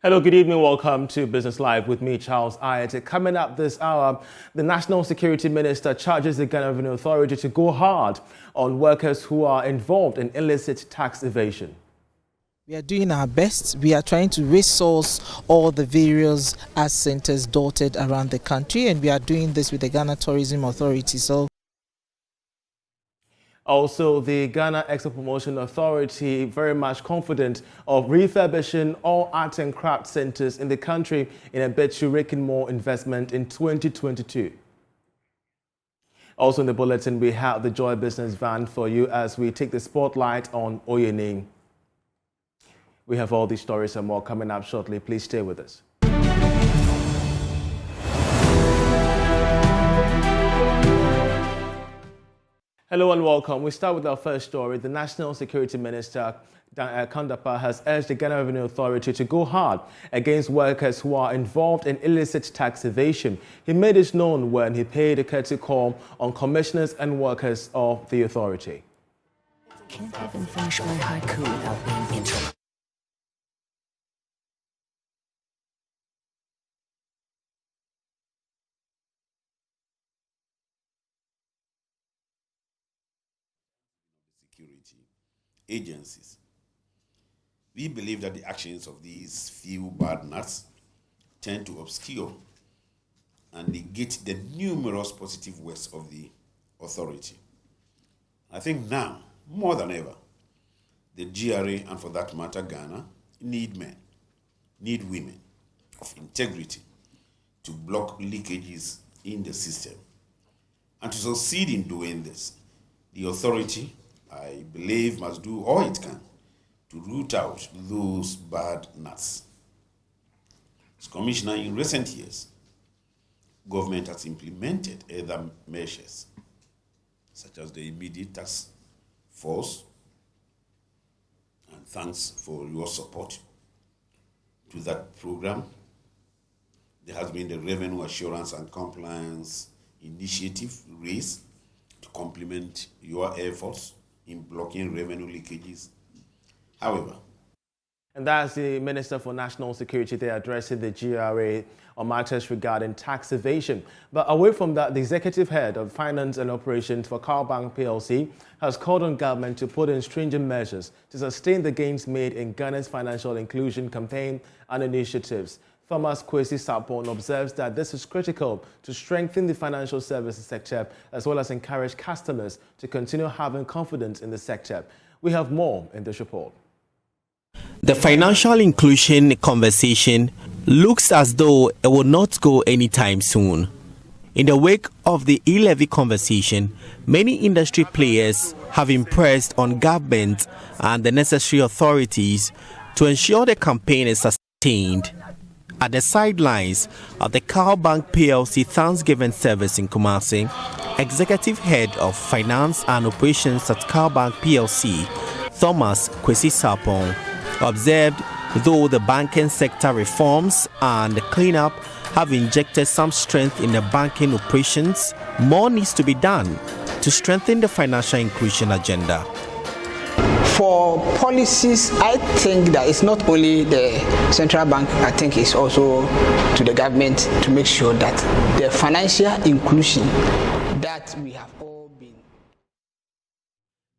Hello, good evening. Welcome to Business Live with me, Charles Ayete. Coming up this hour, the National Security Minister charges the Ghana Revenue Authority to go hard on workers who are involved in illicit tax evasion. We are doing our best. We are trying to resource all the various art centers dotted around the country, and we are doing this with the Ghana Tourism Authority. Also, the Ghana Export Promotion Authority very much confident of refurbishing all art and craft centers in the country in a bid to rake in more investment in 2022. Also in the bulletin, we have the Joy Business van for you as we take the spotlight on Oyening. We have all these stories and more coming up shortly. Please stay with us. Hello and welcome. We start with our first story. The National Security Minister, Kandapa, has urged the Ghana Revenue Authority to go hard against workers who are involved in illicit tax evasion. He made this known when he paid a courtesy call on commissioners and workers of the authority. Can't even finish my haiku without being interrupted. Security agencies. We believe that the actions of these few bad nuts tend to obscure and negate the numerous positive works of the authority. I think now, more than ever, the GRA, and for that matter Ghana, need men, need women of integrity to block leakages in the system. And to succeed in doing this, the authority, I believe, must do all it can to root out those bad nuts. As Commissioner, in recent years, government has implemented other measures, such as the immediate task force, and thanks for your support to that program. There has been the Revenue Assurance and Compliance Initiative raised to complement your efforts in blocking revenue leakages. However, and that's the Minister for National Security there addressing the GRA on matters regarding tax evasion. But away from that, the Executive Head of Finance and Operations for Cowbank PLC has called on government to put in stringent measures to sustain the gains made in Ghana's financial inclusion campaign and initiatives. Thomas Kwesi Sapon observes that this is critical to strengthen the financial services sector as well as encourage customers to continue having confidence in the sector. We have more in this report. The financial inclusion conversation looks as though it will not go anytime soon. In the wake of the e-levy conversation, many industry players have impressed on government and the necessary authorities to ensure the campaign is sustained. At the sidelines of the Cowbank PLC Thanksgiving service in Kumasi, Executive Head of Finance and Operations at Cowbank PLC, Thomas Kwesi Sapon, observed though the banking sector reforms and the cleanup have injected some strength in the banking operations, more needs to be done to strengthen the financial inclusion agenda. For policies, I think that it's not only the central bank, I think it's also to the government to make sure that the financial inclusion that we have all been.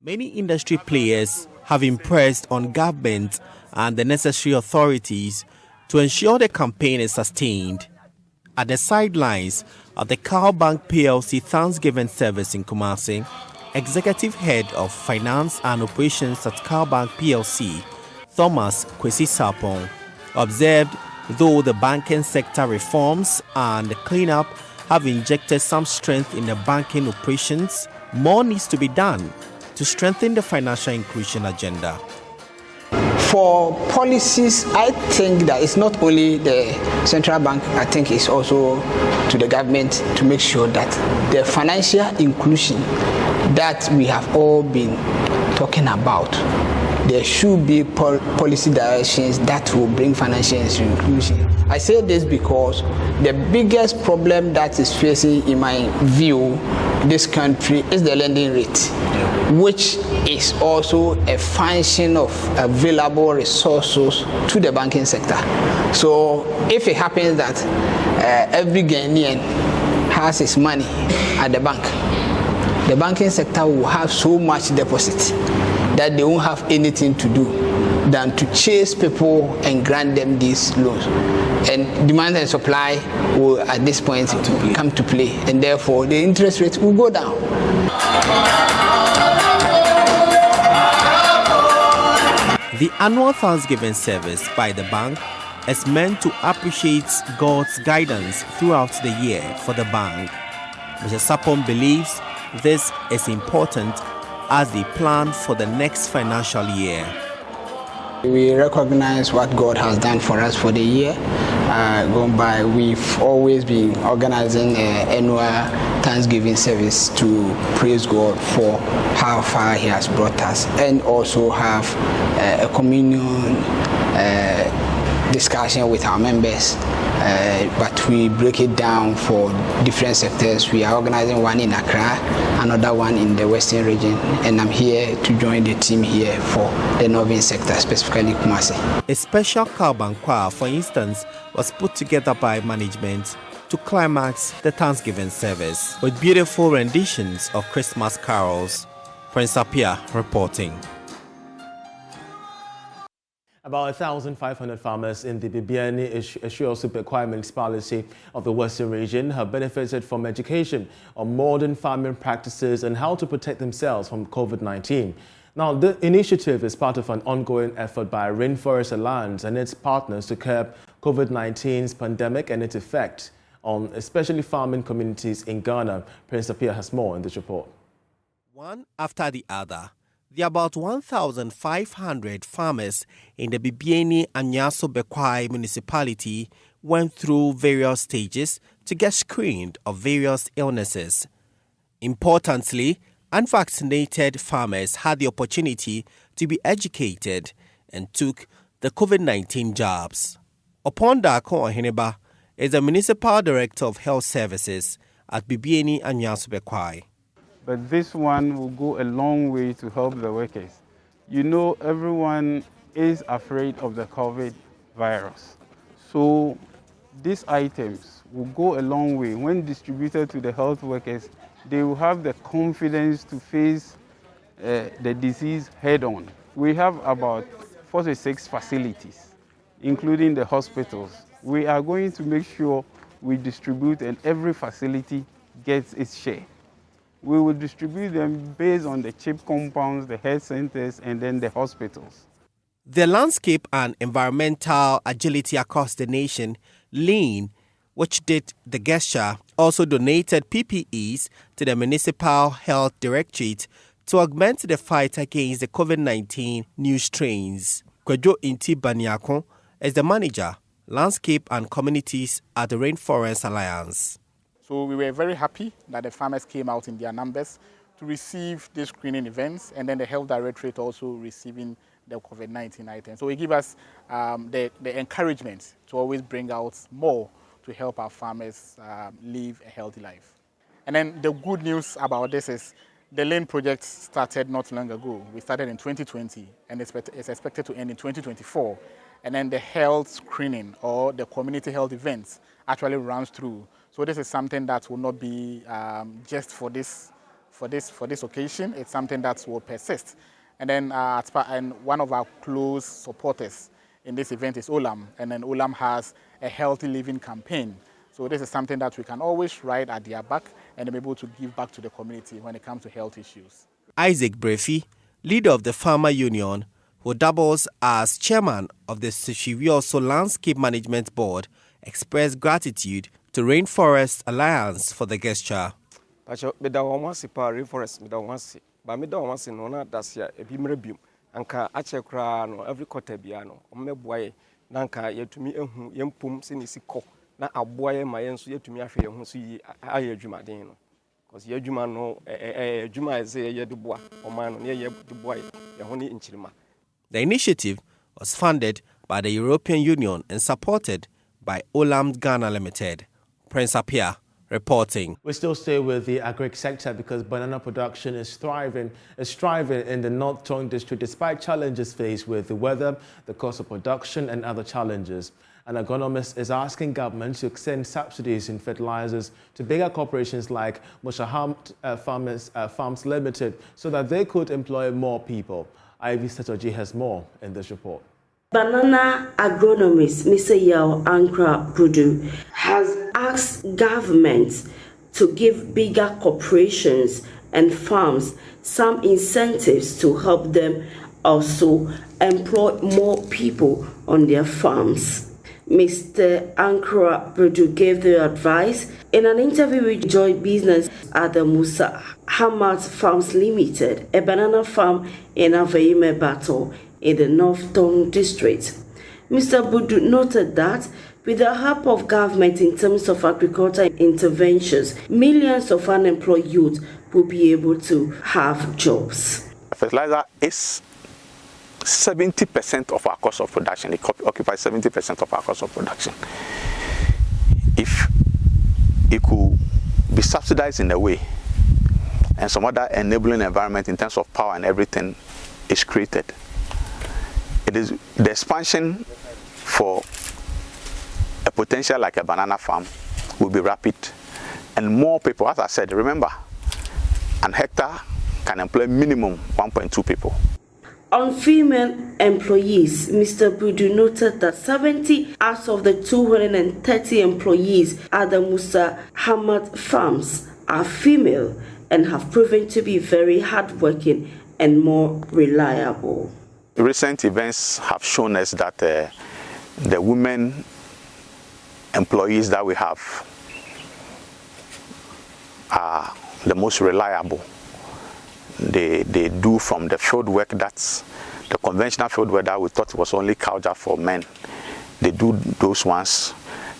Many industry players have impressed on government and the necessary authorities to ensure the campaign is sustained. At the sidelines of the Cowbank PLC Thanksgiving service in Kumasi, Executive Head of Finance and Operations at Cowbank PLC, Thomas Kwesi Sapon, observed though the banking sector reforms and the cleanup have injected some strength in the banking operations, more needs to be done to strengthen the financial inclusion agenda. For policies, I think that it's not only the central bank, I think it's also to the government to make sure that the financial inclusion that we have all been talking about. There should be policy directions that will bring financial inclusion. I say this because the biggest problem that is facing, in my view, this country is the lending rate, which is also a function of available resources to the banking sector. So if it happens that every Ghanaian has his money at the bank, the banking sector will have so much deposit that they won't have anything to do than to chase people and grant them these loans. And demand and supply will at this point come to play, and therefore the interest rate will go down. The annual Thanksgiving service by the bank is meant to appreciate God's guidance throughout the year for the bank. Mr. Sapon believes this is important as they plan for the next financial year. We recognize what God has done for us for the year gone by. We've always been organizing an annual Thanksgiving service to praise God for how far He has brought us, and also have a communion discussion with our members. But we break it down for different sectors. We are organizing one in Accra, another one in the Western region, and I'm here to join the team here for the Northern sector, specifically Kumasi. A special Carbon choir, for instance, was put together by management to climax the Thanksgiving service with beautiful renditions of Christmas carols. Prince Apia reporting. About 1,500 farmers in the Bibiani Eshuosu municipality of the Western region have benefited from education on modern farming practices and how to protect themselves from COVID-19. Now, the initiative is part of an ongoing effort by Rainforest Alliance and its partners to curb COVID-19's pandemic and its effect on especially farming communities in Ghana. Prince Apia has more in this report. One after the other, the about 1,500 farmers in the Bibiani Anyaso Bekwai municipality went through various stages to get screened of various illnesses. Importantly, unvaccinated farmers had the opportunity to be educated and took the COVID-19 jabs. Upon Dako Oheneba is the Municipal Director of Health Services at Bibiani Anyaso Bekwai. But this one will go a long way to help the workers. You know, everyone is afraid of the COVID virus. So these items will go a long way. When distributed to the health workers, they will have the confidence to face the disease head on. We have about 46 facilities, including the hospitals. We are going to make sure we distribute and every facility gets its share. We will distribute them based on the CHIP compounds, the health centers, and then the hospitals. The landscape and environmental agility across the nation, LEAN, which did the gesture, also donated PPEs to the Municipal Health Directorate to augment the fight against the COVID-19 new strains. Kwadwo Inti Baniako is the manager, landscape and communities at the Rainforest Alliance. So we were very happy that the farmers came out in their numbers to receive these screening events, and then the Health Directorate also receiving the COVID-19 items. So it gives us the encouragement to always bring out more to help our farmers live a healthy life. And then the good news about this is the LANE project started not long ago. We started in 2020 and it's expected to end in 2024. And then the health screening or the community health events actually runs through. So this is something that will not be just for this occasion. It's something that will persist. And then and one of our close supporters in this event is Olam, and then Olam has a healthy living campaign. So this is something that we can always ride at their back and be able to give back to the community when it comes to health issues. Isaac Brefi, leader of the Farmer Union, who doubles as chairman of the Seshivioso Landscape Management Board, expressed gratitude to Rainforest Alliance for the gesture. Rainforest, but me don't want to know that that's a bimrebium. Anka achekra no every quarter biano. Omeboye nanka yetumi ehu yempum sinisiko na aboye ma yenso yetumi ahwe ho so yi ayedwumaden no. because yejuma no ejuma is ye de boa oman no ye de boa ye ho ni nchirima. The initiative was funded by the European Union and supported by Olam Ghana Limited. Prince Apia reporting. We still stay with the agric sector because banana production is thriving in the North Tongue district despite challenges faced with the weather, the cost of production and other challenges. An agronomist is asking government to extend subsidies in fertilizers to bigger corporations like Mushaham Farms Limited so that they could employ more people. Aviation has more in this report. Banana agronomist Mr. Yao Ankra Pudu has asked government to give bigger corporations and farms some incentives to help them also employ more people on their farms. Mr. Ankra Pudu gave the advice in an interview with Joy Business at the Musa Hamad Farms Limited, a banana farm in Aveime Battle in the North Tongue district. Mr. Budu noted that with the help of government in terms of agricultural interventions, millions of unemployed youth will be able to have jobs. Fertilizer is 70% of our cost of production. It occupies 70% of our cost of production. If it could be subsidized in a way and some other enabling environment in terms of power and everything is created, it is the expansion for a potential like a banana farm will be rapid, and more people, as I said, remember, an hectare can employ minimum 1.2 people. On female employees, Mr. Budu noted that 70 out of the 230 employees at the Musa Hamad Farms are female and have proven to be very hardworking and more reliable. Recent events have shown us that the women employees that we have are the most reliable. They do from the field work, that's the conventional field work that we thought was only culture for men. They do those ones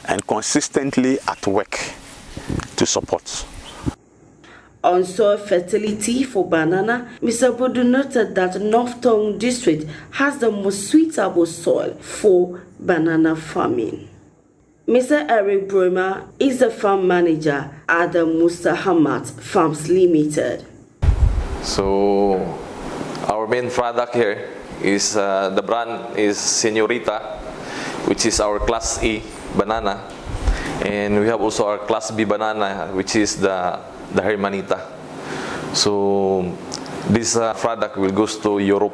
and consistently at work to support. On soil fertility for banana, Mr. Budu noted that North Tongue district has the most suitable soil for banana farming. Mr. Eric Bremer is the farm manager at the Musa Hamad Farms Limited. So our main product here is the brand is Señorita, which is our Class E banana, and we have also our Class B banana, which is the Hermanita. So this product will go to Europe.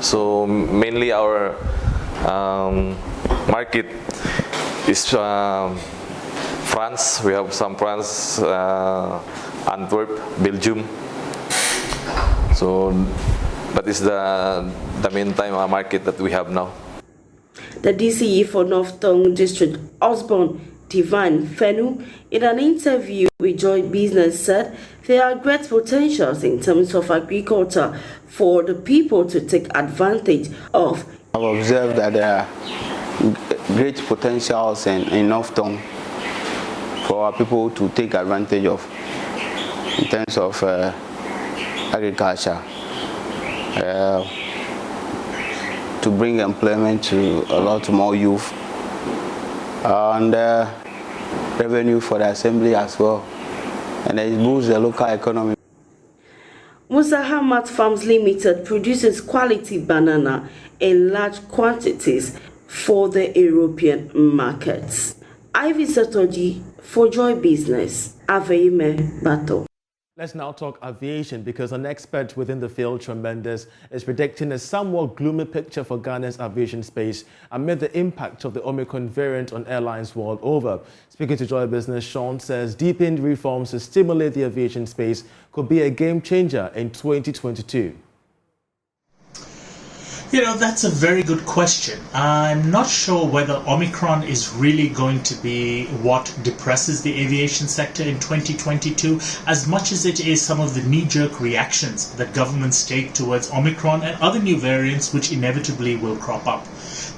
So mainly our market is France. We have some France, Antwerp, Belgium. So that is the main time market that we have now. The DCE for North Tongue District, Osborne Divine Fenu, in an interview with Joy Business said there are great potentials in terms of agriculture for the people to take advantage of. I've observed that there are great potentials in North Tongue for our people to take advantage of in terms of agriculture, to bring employment to a lot more youth and revenue for the assembly as well, and it boosts the local economy. Musa Hamad Farms Limited produces quality banana in large quantities for the European markets. Ivy Satoji for Joy Business, Aveime Bato. Let's now talk aviation because an expert within the field, Tremendous, is predicting a somewhat gloomy picture for Ghana's aviation space amid the impact of the Omicron variant on airlines world over. Speaking to Joy Business, Sean says deepened reforms to stimulate the aviation space could be a game changer in 2022. You know, that's a very good question. I'm not sure whether Omicron is really going to be what depresses the aviation sector in 2022 as much as it is some of the knee-jerk reactions that governments take towards Omicron and other new variants which inevitably will crop up.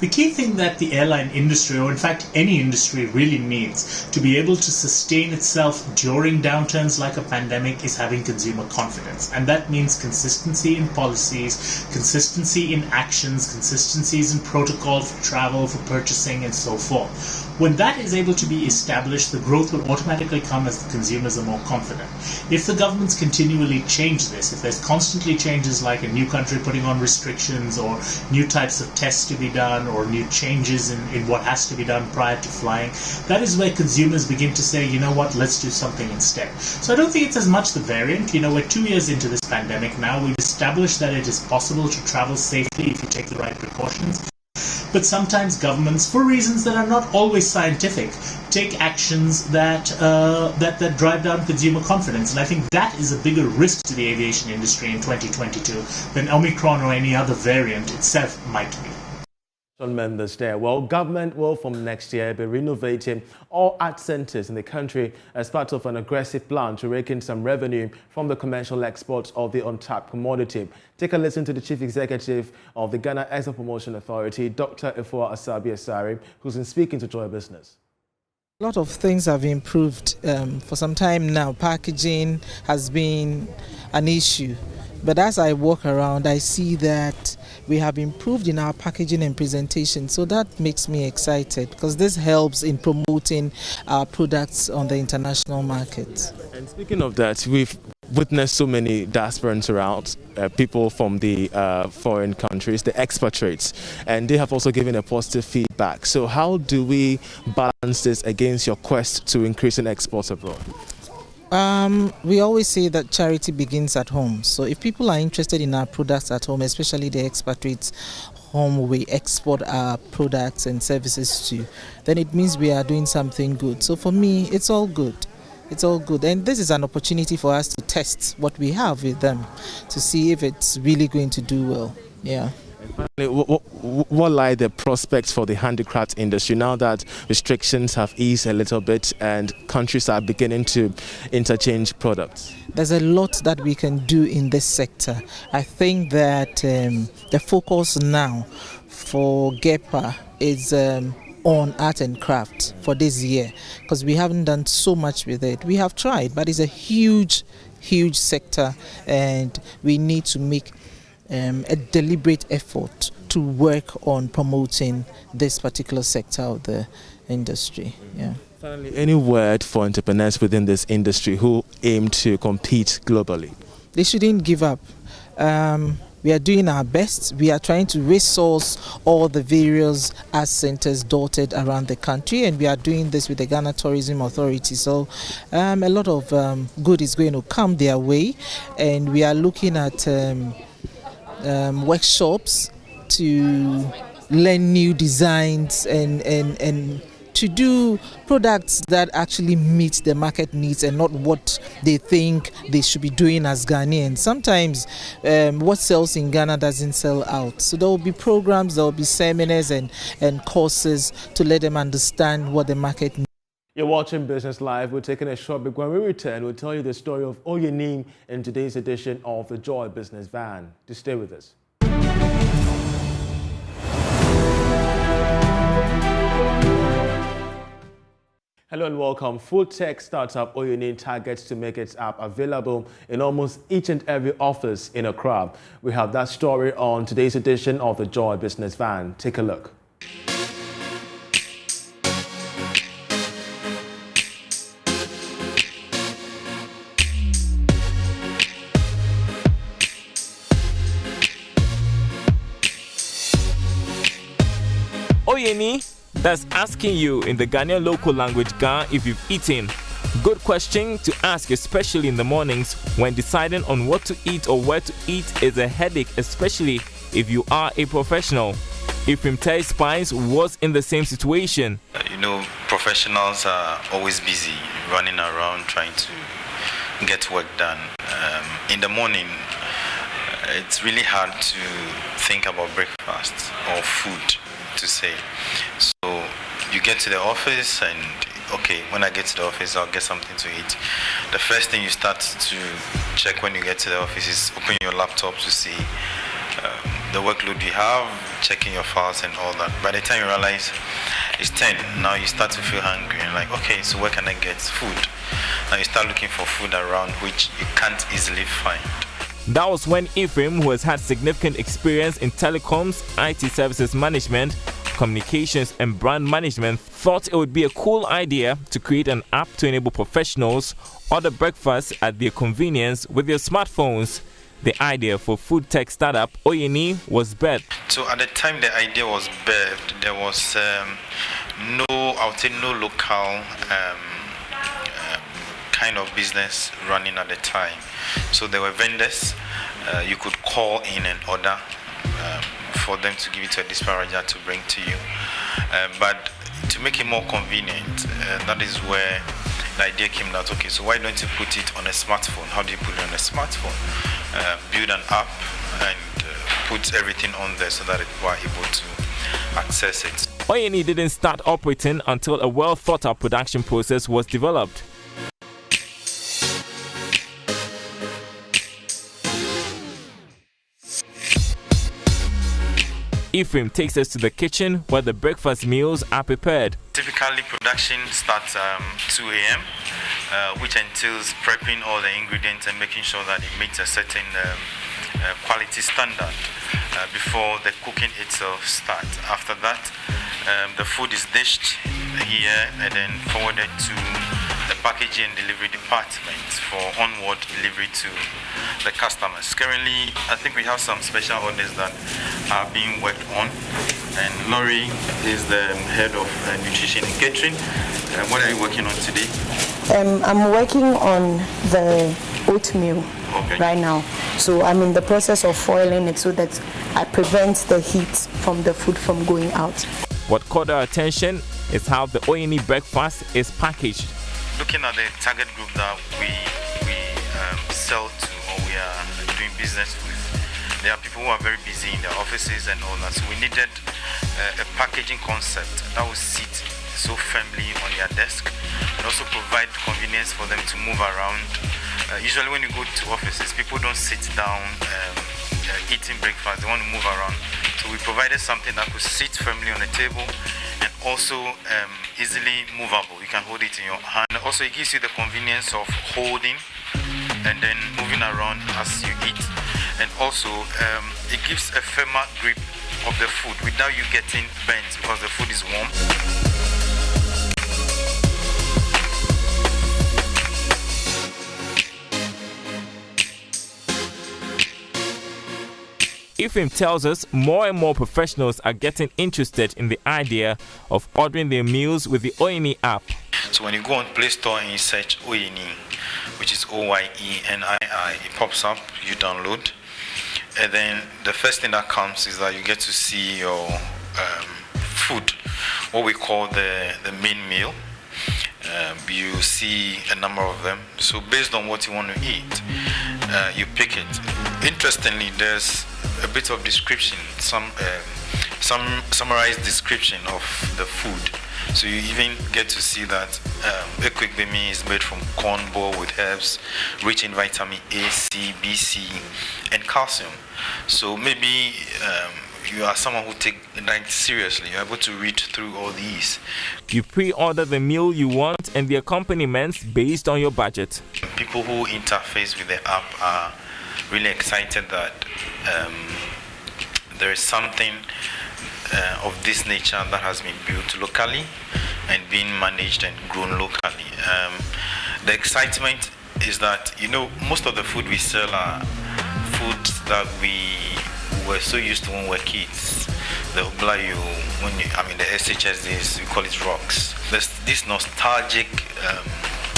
The key thing that the airline industry, or in fact any industry, really needs to be able to sustain itself during downturns like a pandemic is having consumer confidence. And that means consistency in policies, consistency in actions, consistencies in protocol for travel, for purchasing, and so forth. When that is able to be established, the growth will automatically come as the consumers are more confident. If the governments continually change this, if there's constantly changes like a new country putting on restrictions or new types of tests to be done or new changes in what has to be done prior to flying, that is where consumers begin to say, you know what, let's do something instead. So I don't think it's as much the variant. You know, we're 2 years into this pandemic now. We've established that it is possible to travel safely if you take the right precautions. But sometimes governments, for reasons that are not always scientific, take actions that drive down consumer confidence. And I think that is a bigger risk to the aviation industry in 2022 than Omicron or any other variant itself might be. Members there. Well, government will from next year be renovating all art centers in the country as part of an aggressive plan to rake in some revenue from the commercial exports of the untapped commodity. Take a listen to the Chief Executive of the Ghana Export Promotion Authority, Dr. Efua Asabi-Asare, who's been speaking to Joy Business. A lot of things have improved for some time now. Packaging has been an issue. But as I walk around, I see that we have improved in our packaging and presentation. So that makes me excited because this helps in promoting our products on the international market. And speaking of that, we've witnessed so many diasporans around, people from the foreign countries, the expatriates, and they have also given a positive feedback. So how do we balance this against your quest to increase in exports abroad? We always say that charity begins at home. So if people are interested in our products at home, especially the expatriates whom we export our products and services to, then it means we are doing something good. So for me, it's all good. It's all good. And this is an opportunity for us to test what we have with them to see if it's really going to do well. Yeah. Finally, what lie the prospects for the handicraft industry now that restrictions have eased a little bit and countries are beginning to interchange products? There's a lot that we can do in this sector. I think that the focus now for GEPA is on art and craft for this year because we haven't done so much with it. We have tried, but it's a huge sector and we need to make a deliberate effort to work on promoting this particular sector of the industry. Yeah. Finally, any word for entrepreneurs within this industry who aim to compete globally? They shouldn't give up. We are doing our best. We are trying to resource all the various art centers dotted around the country, and we are doing this with the Ghana Tourism Authority. So a lot of good is going to come their way, and we are looking at workshops to learn new designs and to do products that actually meet the market needs and not what they think they should be doing as Ghanaians. Sometimes what sells in Ghana doesn't sell out. So there will be programs, there will be seminars and courses to let them understand what the market needs. You're watching Business Live. We're taking a short break. When we return, we'll tell you the story of Oyenim in today's edition of the Joy Business Van. Just stay with us. Hello and welcome. Food tech startup Oyenim targets to make its app available in almost each and every office in Accra. We have that story on today's edition of the Joy Business Van. Take a look. Oyenim, that's asking you in the Ghanaian local language Ga if you've eaten. Good question to ask, especially in the mornings when deciding on what to eat or where to eat is a headache, especially if you are a professional. If Imtai Spines was in the same situation. You know, professionals are always busy running around trying to get work done. In the morning, it's really hard to think about breakfast or food to say. So you get to the office and okay, when I get to the office I'll get something to eat. The first thing you start to check when you get to the office is open your laptop to see the workload you have, checking your files and all that. By the time you realize it's 10, now you start to feel hungry and like, okay, so where can I get food? Now you start looking for food around which you can't easily find. That was when Ephraim, who has had significant experience in telecoms, IT services management, communications and brand management, thought it would be a cool idea to create an app to enable professionals order breakfast at their convenience with their smartphones. The idea for food tech startup Oyeni was birthed. So at the time the idea was birthed, there was no local kind of business running at the time. So there were vendors, you could call in and order for them to give it to a dispatcher to bring to you. But to make it more convenient, that is where the idea came that, okay, so why don't you put it on a smartphone? How do you put it on a smartphone? Build an app and put everything on there so that people are able to access it. Oyeni didn't start operating until a well thought out production process was developed. Ephraim takes us to the kitchen where the breakfast meals are prepared. Typically, production starts 2 a.m., which entails prepping all the ingredients and making sure that it meets a certain quality standard before the cooking itself starts. After that, the food is dished here and then forwarded to the packaging and delivery department for onward delivery to the customers. Currently, I think we have some special orders that are being worked on, and Laurie is the head of nutrition and catering. What are you working on today? I'm working on the oatmeal right now. So I'm in the process of foiling it so that I prevent the heat from the food from going out. What caught our attention is how the Oyeni breakfast is packaged. Looking at the target group that we sell to or we are doing business with, there are people who are very busy in their offices and all that. So we needed a packaging concept that would sit so firmly on their desk and also provide convenience for them to move around. Usually when you go to offices, people don't sit down eating breakfast, they want to move around. So we provided something that could sit firmly on the table and also easily movable. You can hold it in your hand. Also, it gives you the convenience of holding and then moving around as you eat. And also, it gives a firmer grip of the food without you getting burnt because the food is warm. Ephraim tells us more and more professionals are getting interested in the idea of ordering their meals with the Oyeni app. So when you go on Play Store and you search Oyeni, which is O-Y-E-N-I-I, it pops up, you download, and then the first thing that comes is that you get to see your food, what we call the main meal. You see a number of them. So based on what you want to eat, you pick it. Interestingly, there's a bit of description, some summarized description of the food. So you even get to see that Ekwek Bemi is made from corn bowl with herbs, rich in vitamin A, C, B, C, and calcium. So maybe you are someone who takes the diet seriously. You're able to read through all these. You pre-order the meal you want and the accompaniments based on your budget. People who interface with the app are really excited that there is something of this nature that has been built locally and being managed and grown locally. The excitement is that, most of the food we sell are foods that we were so used to when we were kids. The oblayo, the SHS days, we call it rocks. There's this nostalgic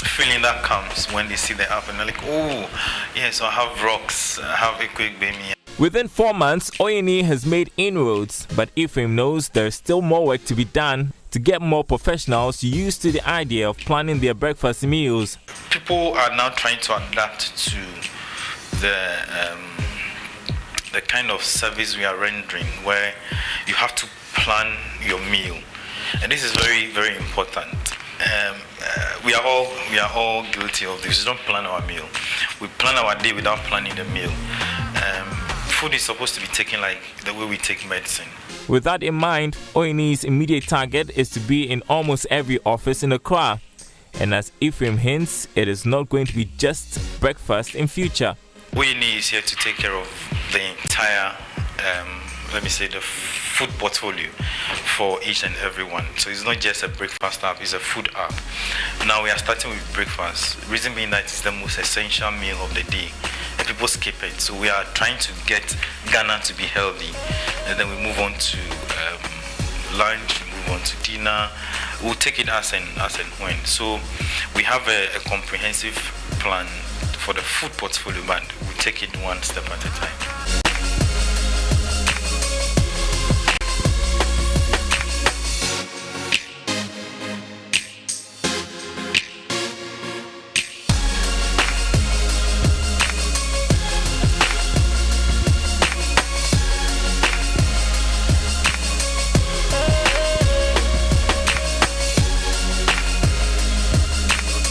feeling that comes when they see the app and they're like, oh, yes, I have rocks, I have Ekwek Bemi. Within 4 months, Oyeni has made inroads, but Ephraim knows there's still more work to be done to get more professionals used to the idea of planning their breakfast meals. People are now trying to adapt to the kind of service we are rendering, where you have to plan your meal, and this is very, very important. We are all guilty of this. We don't plan our meal. We plan our day without planning the meal. food is supposed to be taken like the way we take medicine. With that in mind, ONE's immediate target is to be in almost every office in Accra. And as Ephraim hints, it is not going to be just breakfast in future. ONE is here to take care of the entire, let me say, the food portfolio for each and every one. So it's not just a breakfast app, it's a food app. Now we are starting with breakfast. Reason being that it's the most essential meal of the day. And people skip it. So we are trying to get Ghana to be healthy. And then we move on to lunch, we move on to dinner. We'll take it as and when. So we have a comprehensive plan for the food portfolio, but we'll take it one step at a time.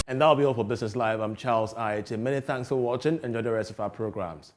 And that'll be all for Business Live. I'm Charles I.T. Many thanks for watching. Enjoy the rest of our programs.